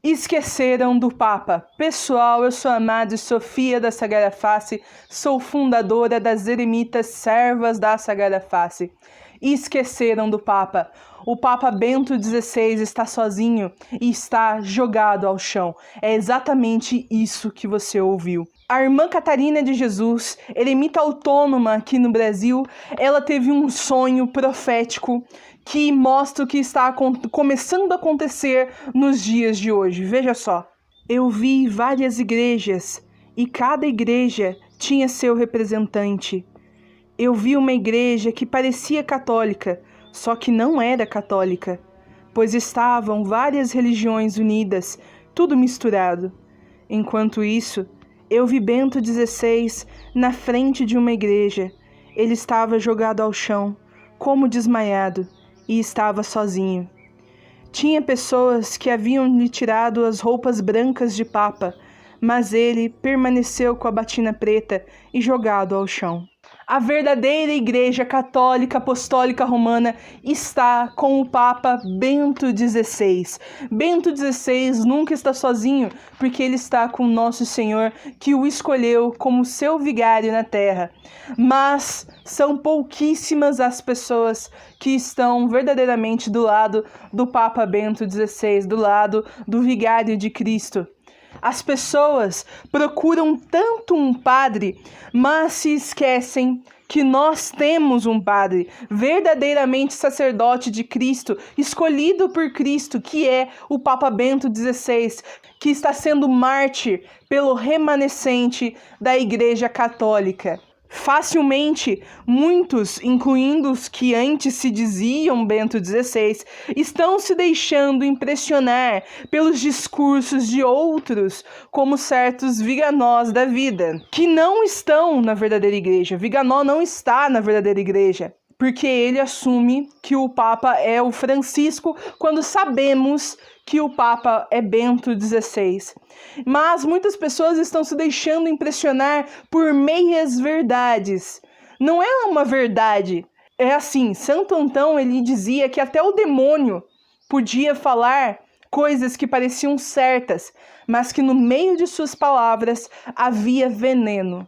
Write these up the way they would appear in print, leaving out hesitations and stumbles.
Esqueceram do Papa. Pessoal, eu sou a Madre Sofia da Sagrada Face, sou fundadora das Eremitas Servas da Sagrada Face. Esqueceram do Papa. O Papa Bento XVI está sozinho e está jogado ao chão. É exatamente isso que você ouviu. A irmã Catarina de Jesus, eremita autônoma aqui no Brasil, ela teve um sonho profético que mostra o que está começando a acontecer nos dias de hoje. Veja só, eu vi várias igrejas e cada igreja tinha seu representante. Eu vi uma igreja que parecia católica, só que não era católica, pois estavam várias religiões unidas, tudo misturado. Enquanto isso, eu vi Bento XVI na frente de uma igreja. Ele estava jogado ao chão, como desmaiado, e estava sozinho. Tinha pessoas que haviam lhe tirado as roupas brancas de papa, mas ele permaneceu com a batina preta e jogado ao chão. A verdadeira Igreja Católica Apostólica Romana está com o Papa Bento XVI. Bento XVI nunca está sozinho, porque ele está com Nosso Senhor, que o escolheu como seu vigário na terra. Mas são pouquíssimas as pessoas que estão verdadeiramente do lado do Papa Bento XVI, do lado do vigário de Cristo. As pessoas procuram tanto um padre, mas se esquecem que nós temos um padre verdadeiramente sacerdote de Cristo, escolhido por Cristo, que é o Papa Bento XVI, que está sendo mártir pelo remanescente da Igreja Católica. Facilmente, muitos, incluindo os que antes se diziam Bento XVI, estão se deixando impressionar pelos discursos de outros, como certos viganós da vida, que não estão na verdadeira igreja. Viganó não está na verdadeira igreja, porque ele assume que o Papa é o Francisco, quando sabemos que o Papa é Bento XVI. Mas muitas pessoas estão se deixando impressionar por meias verdades. Não é uma verdade. É assim, Santo Antão, ele dizia que até o demônio podia falar coisas que pareciam certas, mas que no meio de suas palavras havia veneno.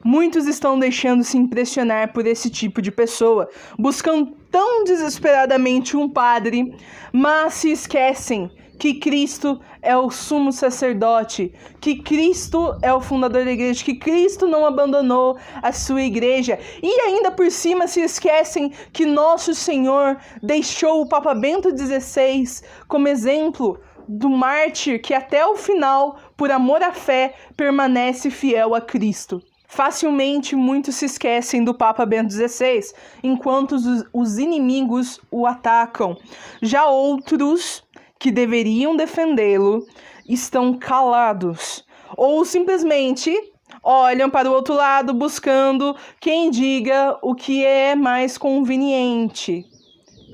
Muitos estão deixando-se impressionar por esse tipo de pessoa, buscando tão desesperadamente um padre, mas se esquecem que Cristo é o sumo sacerdote, que Cristo é o fundador da igreja, que Cristo não abandonou a sua igreja. E ainda por cima se esquecem que Nosso Senhor deixou o Papa Bento XVI como exemplo do mártir que até o final, por amor à fé, permanece fiel a Cristo. Facilmente muitos se esquecem do Papa Bento XVI, enquanto os inimigos o atacam. Já outros que deveriam defendê-lo estão calados, ou simplesmente olham para o outro lado buscando quem diga o que é mais conveniente,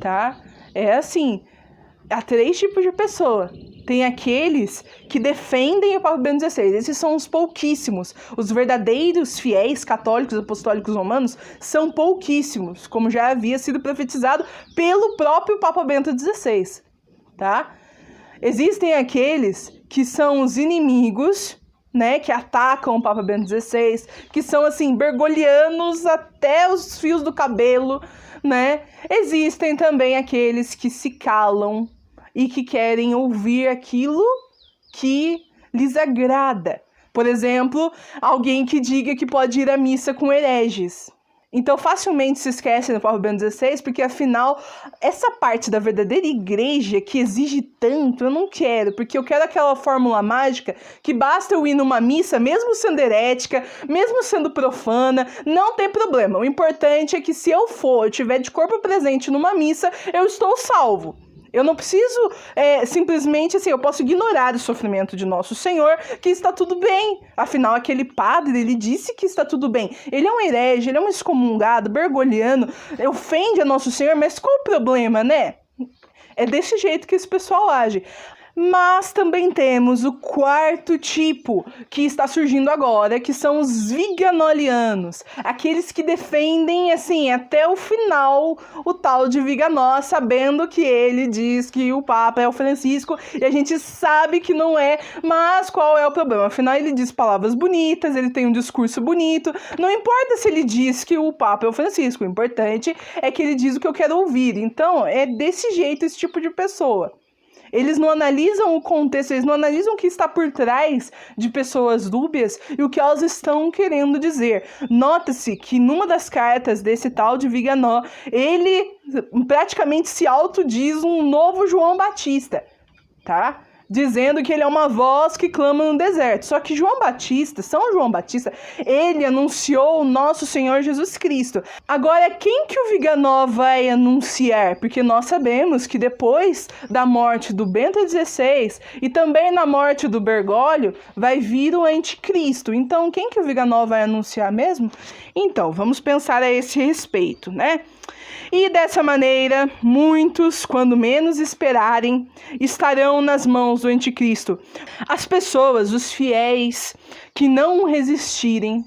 tá? É assim, há três tipos de pessoa. Tem aqueles que defendem o Papa Bento XVI. Esses são os pouquíssimos. Os verdadeiros fiéis católicos apostólicos romanos são pouquíssimos, como já havia sido profetizado pelo próprio Papa Bento XVI, tá? Existem aqueles que são os inimigos, né, que atacam o Papa Bento XVI, que são assim, bergolianos até os fios do cabelo, né? Existem também aqueles que se calam e que querem ouvir aquilo que lhes agrada. Por exemplo, alguém que diga que pode ir à missa com hereges. Então, facilmente se esquecem do Papa Bento XVI, porque, afinal, essa parte da verdadeira igreja que exige tanto, eu não quero, porque eu quero aquela fórmula mágica que basta eu ir numa missa, mesmo sendo herética, mesmo sendo profana, não tem problema. O importante é que se eu estiver de corpo presente numa missa, eu estou salvo. Eu não preciso simplesmente, assim, eu posso ignorar o sofrimento de Nosso Senhor, que está tudo bem. Afinal, aquele padre, ele disse que está tudo bem. Ele é um herege, ele é um excomungado, bergoliano, ofende a Nosso Senhor, mas qual o problema, né? É desse jeito que esse pessoal age. Mas também temos o quarto tipo que está surgindo agora, que são os viganolianos, aqueles que defendem, assim, até o final o tal de Viganò, sabendo que ele diz que o Papa é o Francisco, e a gente sabe que não é, mas qual é o problema? Afinal, ele diz palavras bonitas, ele tem um discurso bonito, não importa se ele diz que o Papa é o Francisco, o importante é que ele diz o que eu quero ouvir. Então, é desse jeito esse tipo de pessoa. Eles não analisam o contexto, eles não analisam o que está por trás de pessoas dúbias e o que elas estão querendo dizer. Nota-se que numa das cartas desse tal de Viganò, ele praticamente se autodiz um novo João Batista, tá? Dizendo que ele é uma voz que clama no deserto. Só que São João Batista, ele anunciou o nosso Senhor Jesus Cristo. Agora, quem que o Viganò vai anunciar? Porque nós sabemos que depois da morte do Bento XVI e também na morte do Bergoglio, vai vir o anticristo. Então, quem que o Viganò vai anunciar mesmo? Então, vamos pensar a esse respeito, né? E dessa maneira, muitos, quando menos esperarem, estarão nas mãos do anticristo. As pessoas, os fiéis, que não resistirem,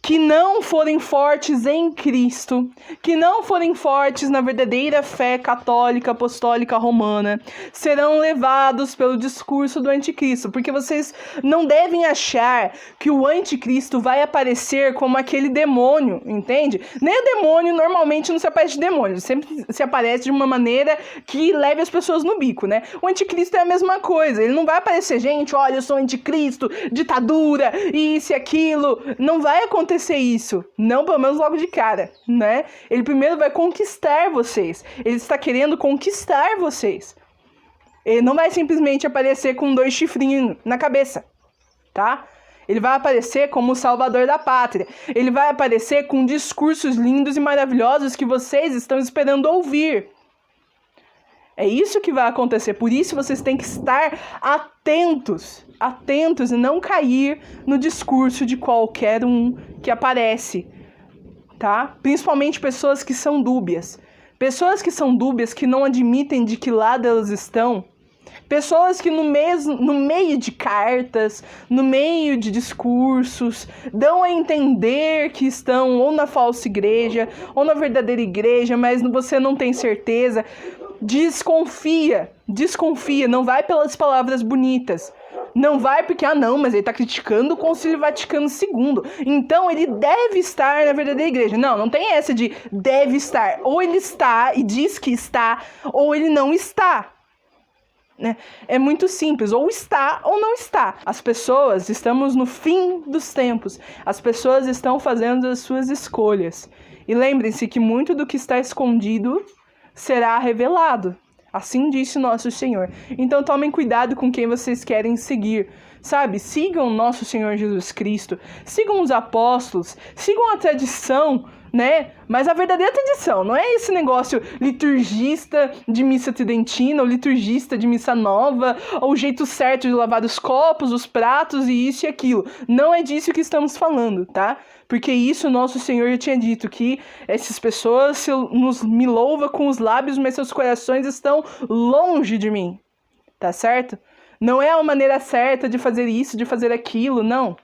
que não forem fortes em Cristo, que não forem fortes na verdadeira fé católica, apostólica, romana, serão levados pelo discurso do anticristo, porque vocês não devem achar que o anticristo vai aparecer como aquele demônio, entende? Nem o demônio normalmente não se aparece de demônio, ele sempre se aparece de uma maneira que leve as pessoas no bico, né? O anticristo é a mesma coisa, ele não vai aparecer, gente, olha, eu sou anticristo, ditadura, isso e aquilo, não vai acontecer isso, não pelo menos logo de cara, né? Ele primeiro vai conquistar vocês, ele está querendo conquistar vocês. Ele não vai simplesmente aparecer com 2 chifrinhos na cabeça, tá? Ele vai aparecer como o salvador da pátria, ele vai aparecer com discursos lindos e maravilhosos que vocês estão esperando ouvir. É isso que vai acontecer, por isso vocês têm que estar atentos e não cair no discurso de qualquer um que aparece, tá? Principalmente pessoas que são dúbias. Pessoas que são dúbias, que não admitem de que lado elas estão. Pessoas que no meio de cartas, no meio de discursos, dão a entender que estão ou na falsa igreja, ou na verdadeira igreja, mas você não tem certeza. Desconfia, não vai pelas palavras bonitas, não vai porque, mas ele está criticando o Concílio Vaticano II, então ele deve estar na verdadeira igreja. Não tem essa de deve estar, ou ele está e diz que está, ou ele não está, né? É muito simples, ou está ou não está. As pessoas, estamos no fim dos tempos, as pessoas estão fazendo as suas escolhas, e lembrem-se que muito do que está escondido será revelado. Assim disse nosso Senhor. Então tomem cuidado com quem vocês querem seguir, sabe? Sigam nosso Senhor Jesus Cristo, sigam os apóstolos, sigam a tradição, né? Mas a verdadeira tradição, não é esse negócio liturgista de missa tridentina, ou liturgista de missa nova, ou o jeito certo de lavar os copos, os pratos e isso e aquilo. Não é disso que estamos falando, tá? Porque isso nosso Senhor já tinha dito, que essas pessoas me louvam com os lábios, mas seus corações estão longe de mim, tá certo? Não é a maneira certa de fazer isso, de fazer aquilo, não.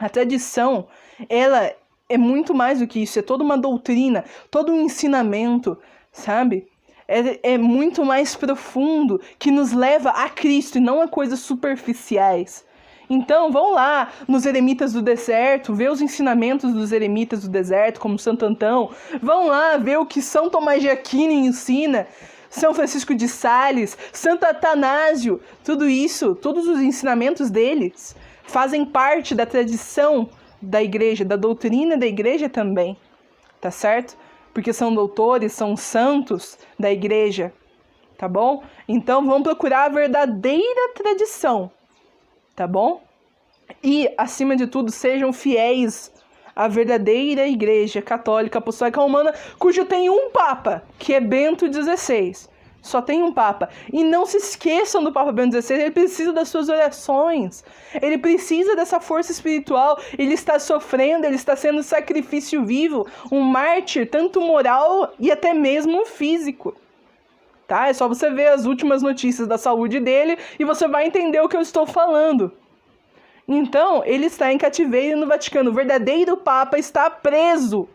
A tradição, ela é muito mais do que isso, é toda uma doutrina, todo um ensinamento, sabe? É muito mais profundo, que nos leva a Cristo e não a coisas superficiais. Então, vão lá nos eremitas do deserto, ver os ensinamentos dos eremitas do deserto, como Santo Antão. Vão lá ver o que São Tomás de Aquino ensina, São Francisco de Sales, Santo Atanásio. Tudo isso, todos os ensinamentos deles fazem parte da tradição da igreja, da doutrina da igreja também, tá certo? Porque são doutores, são santos da igreja, tá bom? Então, vamos procurar a verdadeira tradição, tá bom? E, acima de tudo, sejam fiéis à verdadeira igreja católica apostólica romana, cujo tem um papa, que é Bento XVI. Só tem um papa. E não se esqueçam do Papa Bento XVI, ele precisa das suas orações. Ele precisa dessa força espiritual. Ele está sofrendo, ele está sendo sacrifício vivo, um mártir, tanto moral e até mesmo físico. tá? É só você ver as últimas notícias da saúde dele e você vai entender o que eu estou falando. Então, ele está em cativeiro no Vaticano. O verdadeiro Papa está preso.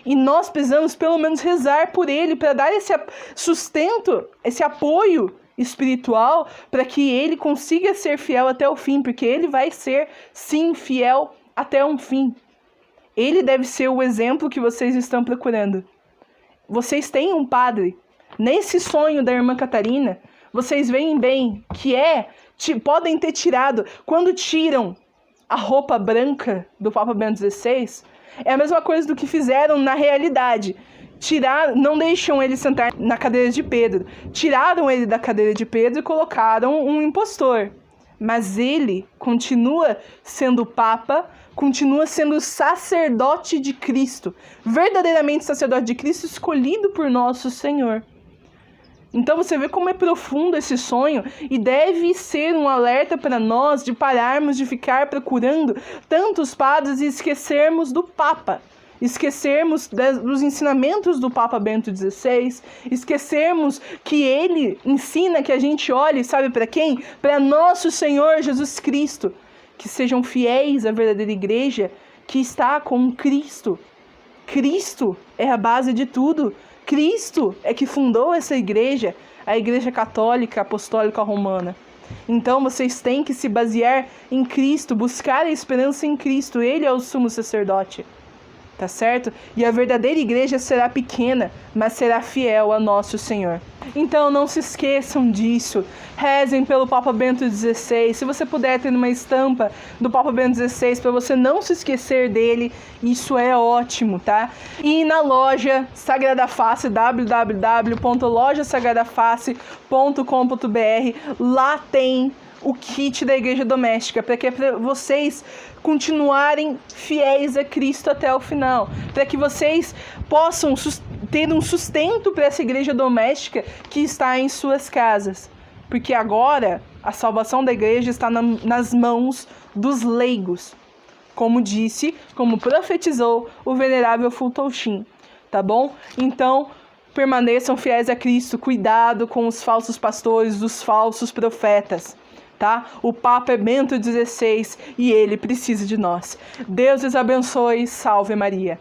E nós precisamos pelo menos rezar por ele para dar esse sustento, esse apoio espiritual para que ele consiga ser fiel até o fim, porque ele vai ser, sim, fiel até um fim. Ele deve ser o exemplo que vocês estão procurando. Vocês têm um padre. Nesse sonho da irmã Catarina, vocês veem bem que podem ter tirado, quando tiram a roupa branca do Papa Bento XVI, é a mesma coisa do que fizeram na realidade. Não deixam ele sentar na cadeira de Pedro. Tiraram ele da cadeira de Pedro e colocaram um impostor. Mas ele continua sendo Papa, continua sendo sacerdote de Cristo. Verdadeiramente sacerdote de Cristo, escolhido por nosso Senhor. Então você vê como é profundo esse sonho e deve ser um alerta para nós de pararmos de ficar procurando tantos padres e esquecermos do Papa. Esquecermos dos ensinamentos do Papa Bento XVI, esquecermos que ele ensina que a gente olhe, sabe para quem? Para nosso Senhor Jesus Cristo. Que sejam fiéis à verdadeira igreja que está com Cristo. Cristo é a base de tudo. Cristo é que fundou essa igreja, a Igreja Católica Apostólica Romana. Então vocês têm que se basear em Cristo, buscar a esperança em Cristo. Ele é o sumo sacerdote, tá certo? E a verdadeira igreja será pequena, mas será fiel a nosso Senhor. Então não se esqueçam disso. Rezem pelo Papa Bento XVI. Se você puder ter uma estampa do Papa Bento XVI para você não se esquecer dele, isso é ótimo, tá? E na loja Sagrada Face, www.lojasagradaface.com.br, lá tem o kit da igreja doméstica, para que vocês continuarem fiéis a Cristo até o final, para que vocês possam ter um sustento para essa igreja doméstica que está em suas casas, porque agora a salvação da igreja está nas mãos dos leigos, como profetizou o venerável Fultouchin, tá bom? Então, permaneçam fiéis a Cristo, cuidado com os falsos pastores, os falsos profetas. Tá? O Papa é Bento XVI e ele precisa de nós. Deus os abençoe. Salve Maria.